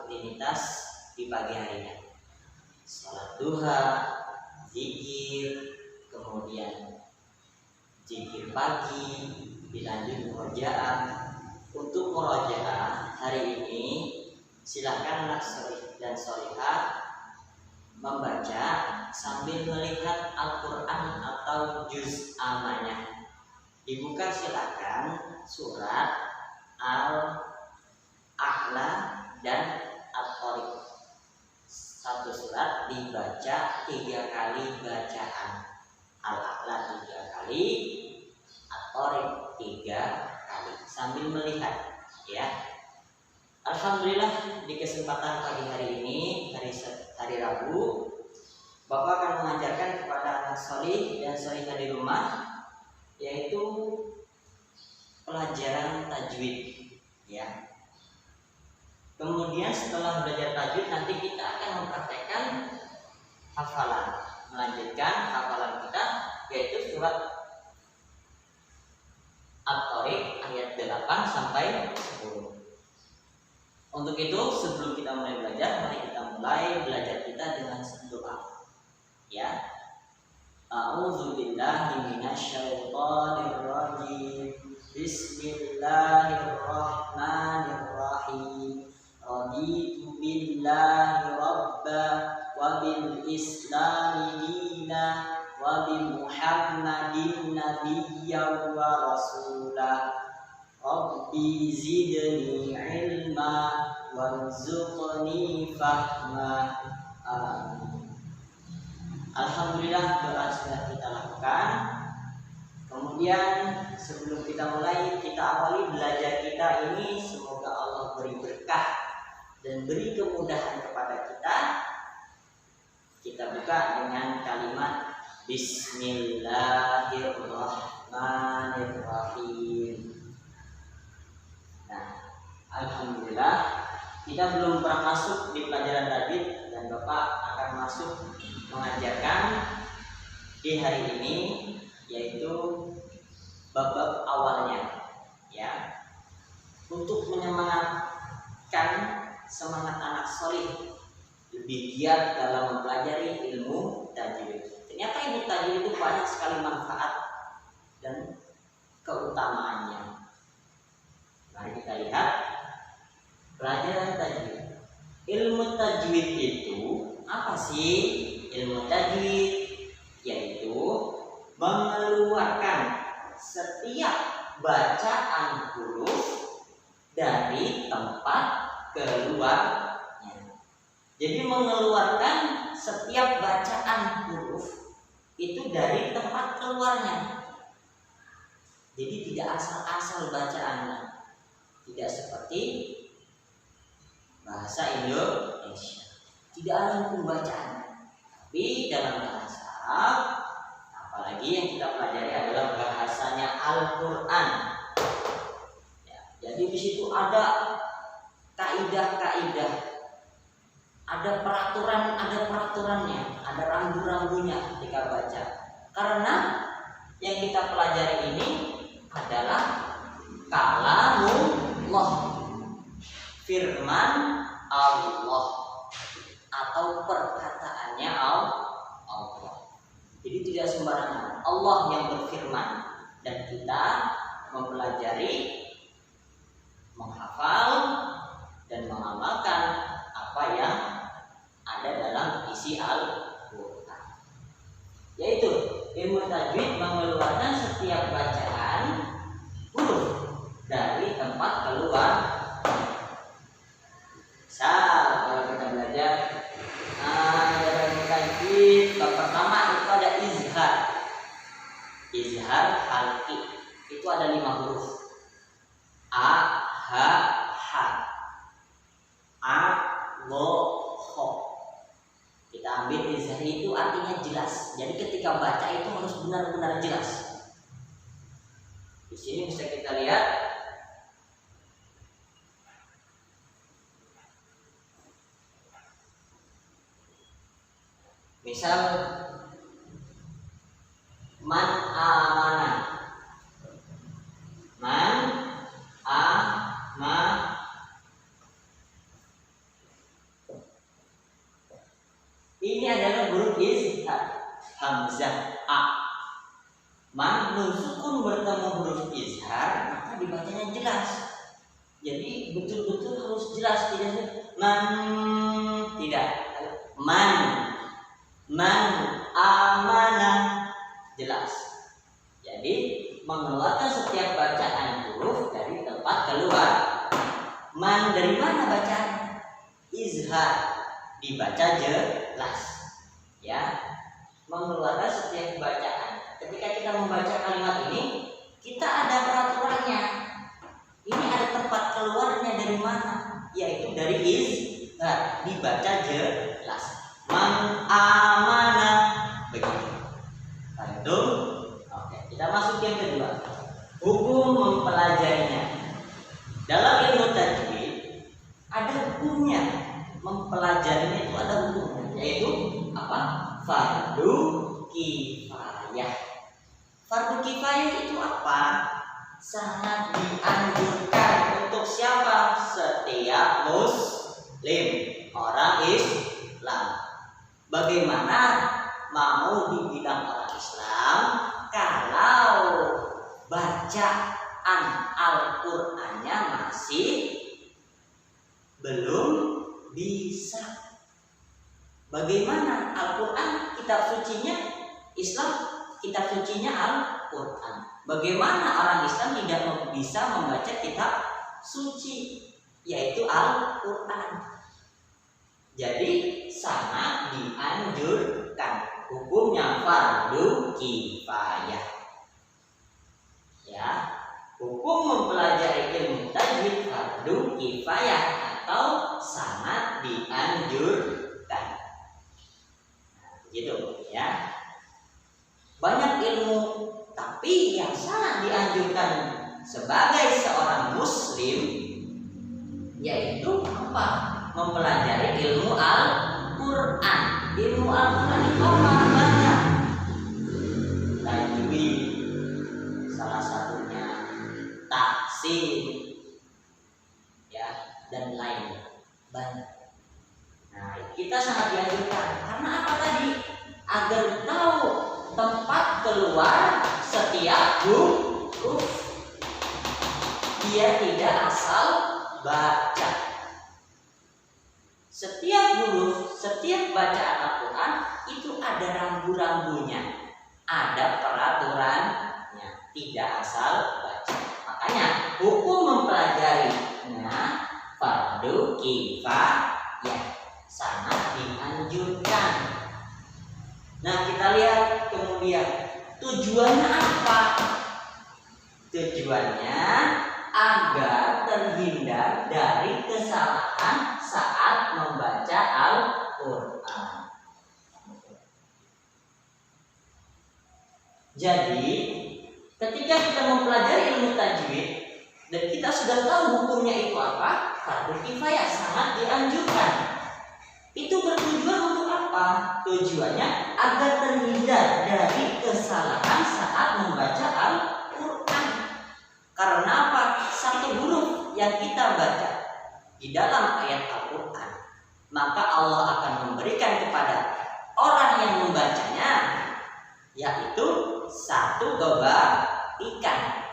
rutinitas di pagi harinya. Salat duha, zikir, kemudian zikir pagi, dilanjut murojaah. Untuk murojaah hari ini silakan anak sholih dan sholihah membaca sambil melihat Al-Quran atau juz amanah. Dibuka silakan surat Al-A'la dan At-Thariq. Satu surat dibaca 3 kali bacaan. Al-A'la 3 kali, At-Thariq 3 kali sambil melihat, ya. Alhamdulillah di kesempatan pagi hari ini, hari Rabu, Bapak akan mengajarkan kepada anak sholih dan sholihah di rumah, yaitu pelajaran tajwid, ya. Kemudian setelah belajar tajwid nanti kita akan mempraktekkan hafalan, melanjutkan hafalan kita, yaitu surat At-Thariq ayat 8 sampai 10. Untuk itu sebelum kita mulai belajar, mari kita mulai belajar kita dengan doa, ya. A'udzubillahi minasyaitonirrajim. Bismillahirrahmanirrahim. Raditu billahi rabba wa bil islami dina wa bi Muhammadin nabiyyan wa rasulah. Rabbi zidni ilma warzuqni fahma. Amin. Alhamdulillah doa sudah kita lakukan. Kemudian sebelum kita mulai, kita awali belajar kita ini. Semoga Allah beri berkah dan beri kemudahan kepada kita. Kita buka dengan kalimat Bismillahirrahmanirrahim. Nah, alhamdulillah kita belum pernah masuk di pelajaran tajwid dan Bapak akan masuk mengajarkan di hari ini, yaitu bab-bab awalnya, ya. Untuk menyemangatkan semangat anak sholih lebih giat dalam mempelajari ilmu tajwid. Ternyata ilmu tajwid itu banyak sekali manfaat dan keutamaannya. Mari kita lihat pelajaran tajwid. Ilmu tajwid itu apa sih? Ilmu tajwid yaitu mengeluarkan setiap bacaan huruf dari tempat keluarnya. Jadi mengeluarkan setiap bacaan huruf itu dari tempat keluarnya. Jadi tidak asal-asal bacaannya. Tidak seperti bahasa Indonesia, tidak ada pembacaan. Tapi dalam bahasa Arab, apalagi yang kita pelajari adalah bahasanya Al-Quran, ya. Jadi di situ ada kaidah-kaidah, ada peraturannya, ada rambu-rambunya ketika baca. Karena yang kita pelajari ini adalah kalamullah, firman Allah atau perkataannya Allah. Jadi tidak sembarangan, Allah yang berfirman dan kita mempelajari, menghafal dan mengamalkan apa yang ada dalam isi Al-Quran. Yaitu ilmu tajwid mengeluarkan setiap bacaan huruf dari tempat keluar. Kalau kita belajar dalam tajwid, bab pertama itu ada izhar. Izhar halqi itu ada 5 huruf. A, ha, ha, a, lo, ho. Kita ambil izhar itu artinya jelas. Jadi ketika baca itu harus benar-benar jelas. Di sini bisa kita lihat misal man amana, man Man nun sukun bertemu huruf izhar, maka dibacanya jelas. Jadi betul-betul harus jelas, tidak man, tidak man, man amana, jelas. Jadi mengeluarkan setiap bacaan huruf dari tempat keluar. Man dari mana bacaan? Izhar, dibaca jelas. Ya, mengeluarkan setiap bacaan. Ketika kita membaca kalimat ini, kita ada peraturannya. Ini ada tempat keluarnya dari mana? Yaitu dari izhar, dibaca jelas. Man amana, begitu. Itu. Oke, kita masuk yang kedua. Hukum mempelajarinya. Dalam ilmu tajwid ada hukumnya. Mempelajarinya itu ada hukumnya, yaitu apa? Fardu kifayah. Fardu kifayah itu apa? Sangat dianjurkan untuk siapa? Setiap muslim, orang Islam. Bagaimana mau dibilang orang Islam kalau bacaan Al-Qur'annya masih belum bisa? Bagaimana Al-Quran kitab sucinya Islam, kitab sucinya Al-Quran. Bagaimana orang Islam tidak bisa membaca kitab suci, yaitu Al-Quran? Jadi sangat dianjurkan, hukumnya fardu kifayah. Ya, hukum mempelajari ilmu tajwid fardu kifayah atau sangat dianjurkan. Gitu ya. Banyak ilmu tapi yang sangat dianjurkan sebagai seorang muslim yaitu apa? Mempelajari ilmu Al-Qur'an. Ilmu Al-Qur'an itu apa? Banyak. Tajwid salah satunya, tafsir ya, dan lain banyak. Nah, kita sangat dianjurkan karena apa tadi? Agar tahu tempat keluar setiap huruf. Dia tidak asal baca. Setiap huruf, setiap bacaan Al-Quran itu ada rambu-rambunya, ada peraturannya, tidak asal baca. Makanya hukum mempelajarinya fardu kifayah, sangat dianjurkan. Nah, kita lihat kemudian tujuannya apa? Tujuannya agar terhindar dari kesalahan saat membaca Al-Quran. Jadi, ketika kita mempelajari ilmu tajwid dan kita sudah tahu hukumnya itu apa, fardu kifayah, sangat dianjurkan. Itu bertujuan untuk apa? Tujuannya agar terhindar dari kesalahan saat membaca Al-Quran. Karena apa? Satu huruf yang kita baca di dalam ayat Al-Quran, maka Allah akan memberikan kepada orang yang membacanya yaitu satu kebaikan.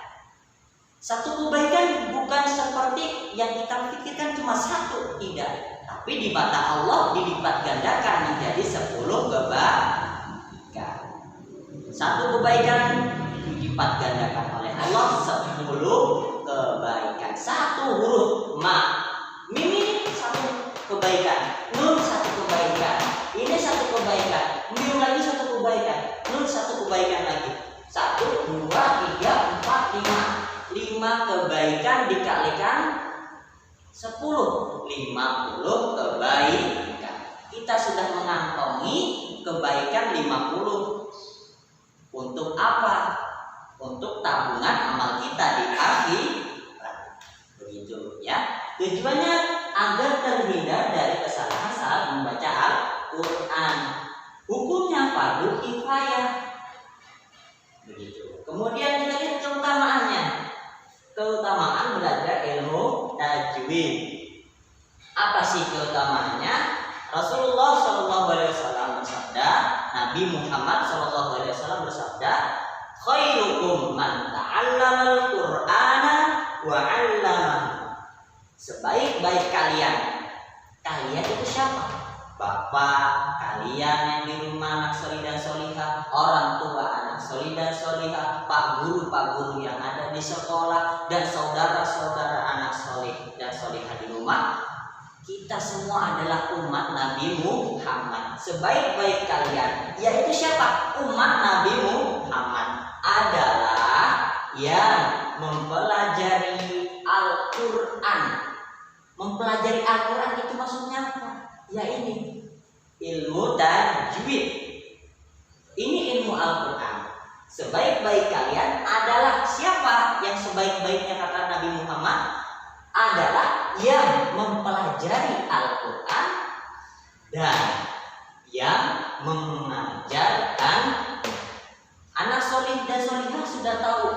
Satu kebaikan bukan seperti yang kita pikirkan cuma satu, tidak. Tapi di mata Allah dilipat gandakan menjadi 10 kebaikan. Satu kebaikan dilipat gandakan oleh Allah 10 kebaikan. Satu huruf ma, mim ini satu kebaikan, nun satu kebaikan, ini satu kebaikan, mim lagi satu kebaikan, nun satu kebaikan lagi. 1, 2, 3, 4, 5. 5 kebaikan dikalikan 10, 50 kebaikan. Kita sudah mengantongi kebaikan 50. Untuk apa? Untuk tabungan amal kita di akhirat. Begitu ya. Tujuannya agar terhindar dari kesalahan saat membaca Al-Quran. Hukumnya fardu kifayah. Begitu. Kemudian kita lihat keutamaannya. Keutamaan belajar ilmu tajwid. Apa sih keutamaannya? Rasulullah SAW bersabda, Nabi Muhammad khairukum man ta'allamal Qur'ana wa 'allamahu. Sebaik-baik kalian. Kalian itu siapa? Bapak kalian yang di rumah, anak solih dan solihah, orang tua anak solih dan solihah, pak guru yang ada di sekolah, dan saudara-saudara anak solih dan solihah di rumah. Kita semua adalah umat Nabi Muhammad. Sebaik-baik kalian, yaitu siapa? Umat Nabi Muhammad adalah yang mempelajari Al-Quran. Mempelajari Al-Quran itu maksudnya apa? Ya ini ilmu tajwid. Ini ilmu Al-Quran. Sebaik-baik kalian adalah siapa? Yang sebaik-baiknya kata Nabi Muhammad adalah yang mempelajari Al-Quran dan yang mengajarkan. Anak solih dan solihah sudah tahu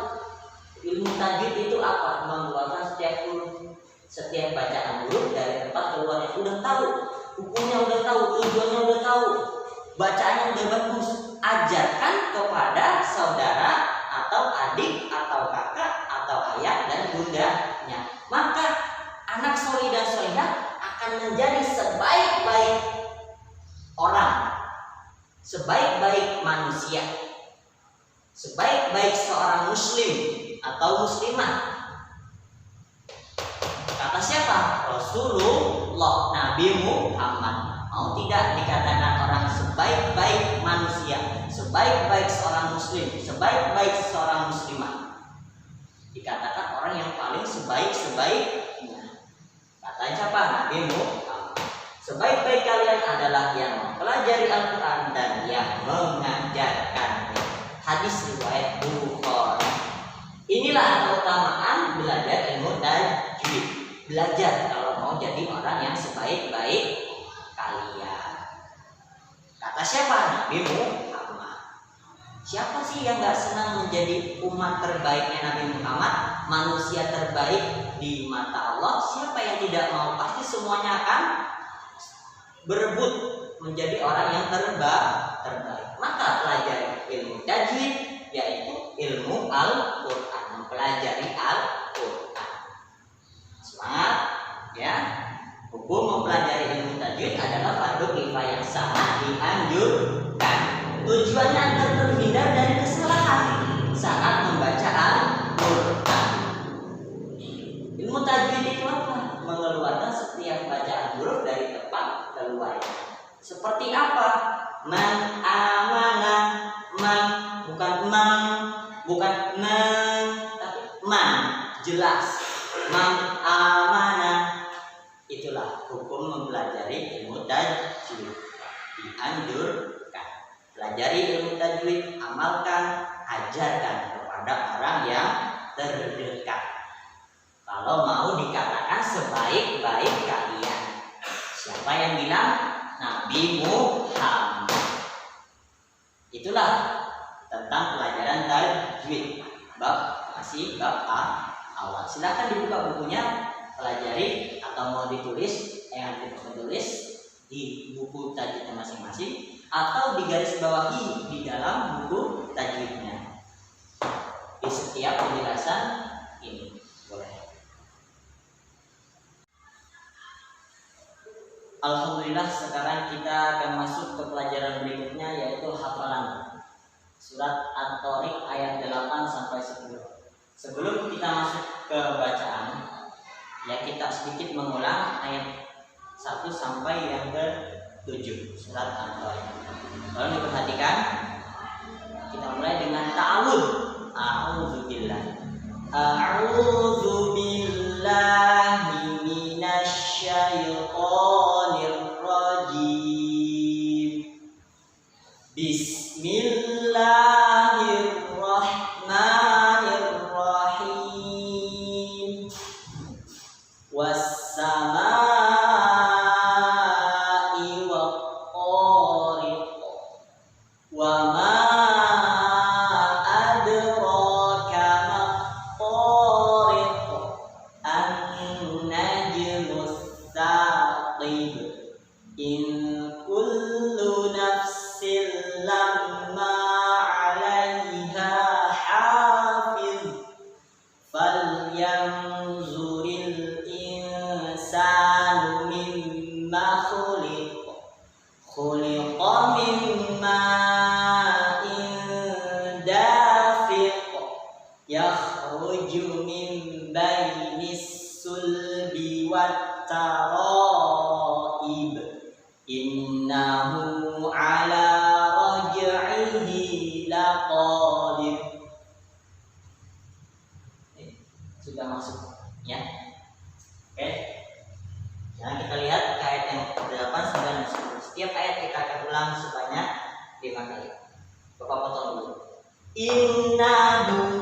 ilmu tajwid itu apa, mengeluarkan setiap huruf, setiap bacaan huruf dari tempat keluarnya. Udah tahu hukumnya, udah tahu tujuannya, udah tahu bacaannya, udah bagus. Ajarkan kepada saudara atau adik atau kakak atau ayah dan bundanya. Maka anak solih dan solihah akan menjadi sebaik-baik orang, sebaik-baik manusia, sebaik-baik seorang muslim atau muslimah. Kata siapa? Rasulullah, Nabi Muhammad. Mau tidak dikatakan orang sebaik-baik manusia, sebaik-baik seorang muslim, sebaik-baik seorang muslimah? Dikatakan orang yang paling sebaik-baiknya. Kata siapa? Nabi Muhammad. Sebaik-baik kalian adalah yang mempelajari Al-Quran dan yang mengajarkannya. Hadis riwayat Bukhari. Inilah keutamaan belajar ilmu tajwid. Belajar kalau mau jadi orang yang sebaik-baik kalian. Kata siapa? Nabi Muhammad. Siapa sih yang gak senang menjadi umat terbaiknya Nabi Muhammad, manusia terbaik di mata Allah? Siapa yang tidak mau? Pasti semuanya akan berebut menjadi orang yang terbaik. Maka pelajari ilmu tajwid, yaitu ilmu Al-Quran, mempelajari Al-Quran. Semangat ya. Hukum mempelajari ilmu tajwid adalah fardu kifayah, sangat dianjurkan. Tujuannya agar terhindar dari kesalahan saat membaca Al-Quran. Ilmu tajwid itu apa? Mengeluarkan setiap bacaan huruf dari tempat keluarnya. Seperti apa? Man amana, man, bukan man, bukan men, tapi man, jelas. Man amana. Itulah hukum mempelajari ilmu tajwid. Dianjurkan. Pelajari ilmu tajwid, amalkan, ajarkan kepada orang yang terdekat. Kalau mau dikatakan sebaik-baik kalian. Siapa yang bilang? Nabi Muhammad. Itulah tentang pelajaran tajwid. Masih bab awal. Silakan dibuka bukunya, pelajari, atau mau ditulis ditulis di buku tajwidnya masing-masing, atau digaris bawahi di dalam buku tajwidnya di setiap penjelasan ini. Boleh. Alhamdulillah, sekarang kita akan masuk ke pelajaran berikutnya, yaitu hafalan surat At-Tariq ayat 8 sampai 10. Sebelum kita masuk ke bacaan, ya kita sedikit mengulang ayat 1 sampai yang ke-7 surat At-Tariq. Kalau diperhatikan, kita mulai dengan ta'awud. A'udzubillah. A'udzu billahi minasyaitonir rajim. Bismillahirrahmanirrahim. Was-samaa'i wat-thariq. Wa ma adraka ma-thariq. yakhruju min bainis sulbi wat taraib innahu ala raj'ihi laqadir. Sudah masuk ya. Oke. Nah, kita lihat ayat yang ke-8, 9, dan 10. Setiap ayat kita akan ulang sebanyak 5 kali. Bapak potong dulu. Innahu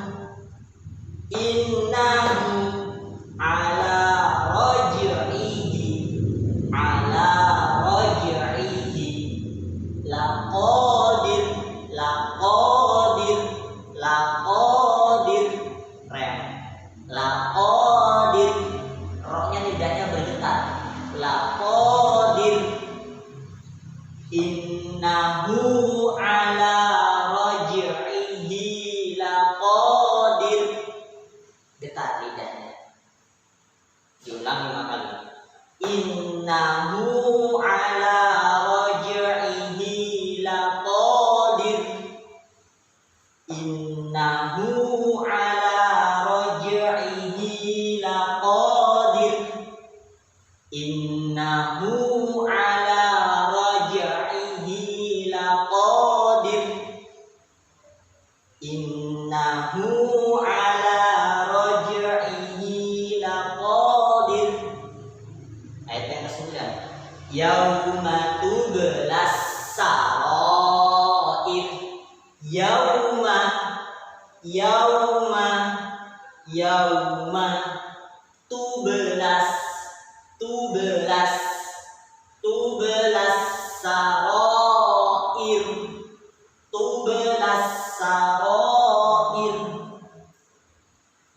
ala raj'ihi laqadir rem laqadir, roknya lidahnya bergetar. Laqadir innahu ala raj'ihi laqadir, getar lidahnya. Diulang 5 kali. Innahu ala raj'ihi laqadir. Innahu ala raj'ihi laqadir. Innahu ala raj'ihi laqadir. Innahu ala raj'ihi laqadir. Ayat yang ke-9. Yauma tublas sarair. Yauma tublas sarair.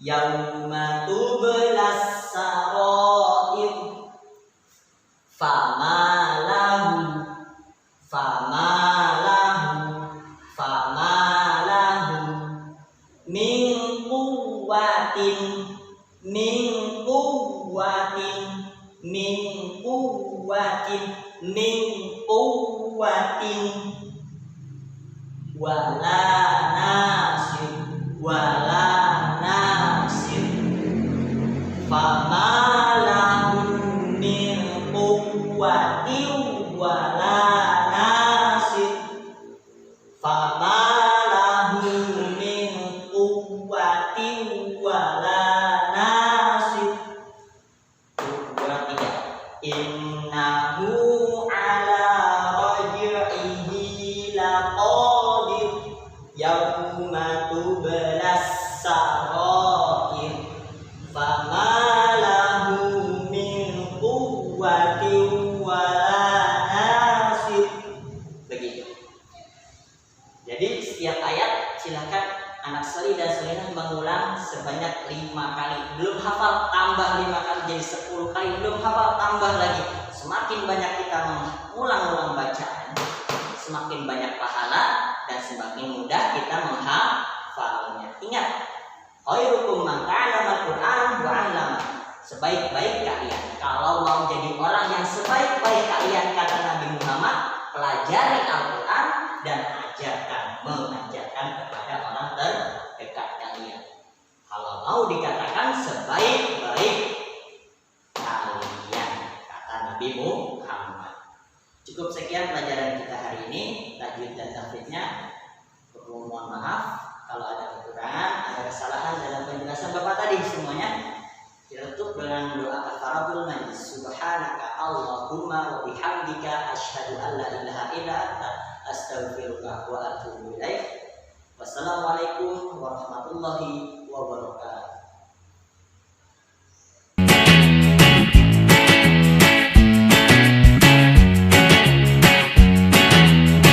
Yauma tublas sarair. Famalahu min quwwatin wala nasir. Famalahu min quwwatin wala nasir. Famalahu min quwwatin wala nasir. Innahu ala raj'ihi laqadir. Yauma tublas sarair. Famalahu min quwwatin wala nasir. Begitu. Jadi setiap ayat silakan anak soli dan solihah mengulang sebanyak 5 kali. Belum hafal tambah 5 kali jadi 10 kali. Belum hafal tambah lagi. Semakin banyak kita mengulang-ulang bacaan, semakin banyak pahala dan semakin mudah kita menghafalnya. Ingat, khairukum man ta'allama al-Qur'an wa 'allama. Sebaik-baik kalian, kalau mau jadi orang yang sebaik-baik kalian, kata Nabi Muhammad, pelajari Al-Qur'an dan mengajarkan kepada orang terdekat kalian. Kalau mau dikatakan sebaik-baik kalian, kata Nabi Muhammad. Cukup sekian pelajaran kita hari ini, tajwid dan tahfidznya. Mohon maaf kalau ada kekurangan, ada kesalahan dalam penjelasan Bapak tadi semuanya. Ditutup dengan doa kafaratul majlis. Subhanaka Allahumma wa bihamdika asyhadu an la ilaha illa anta astaghfiruka wa atubu ilaik. Wassalamualaikum warahmatullahi wabarakatuh.